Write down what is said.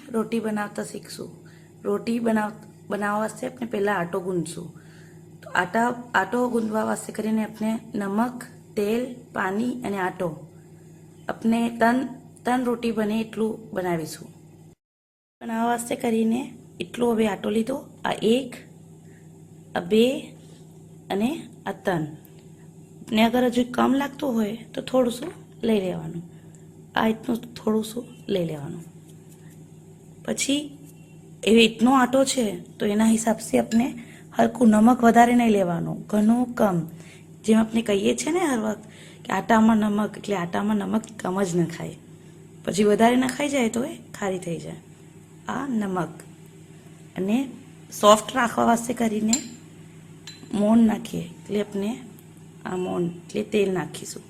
रोटी बनाता सीखशू। रोटी बनावा वास्ते अपने पहला आटो गूंथशू। तो आटो गूंथवा वास्ते करीने अपने नमक, तेल, पानी अने आटो अपने तन रोटी बने एटलू बनावीशू। बनावा वास्ते करीने एटलो हवे आटो लीधो। आ 1, आ 2 अने आ 3। ने अगर हजू कम लागतो होय तो थोड़ुं लई लेवानुं। आ रीतनुं थोड़ुं लई लेवानुं। पछी ए रीतनो आटो छे तो एना हिसाब से अपने हरखुं नमक वधारे नहीं लेवानुं, घणुं कम। जेम अपने कहीए छे ने हर वखत कि आटामां नमक एटले आटामां नमक कम ज नखाय। पछी वधारे नखाई जाए तो ए खारी थई जाय। आ नमक अने सॉफ्ट राखवा वास्ते करीने मोण नाखीए एटले अपने आ मोण एटले तेल नाखीशुं।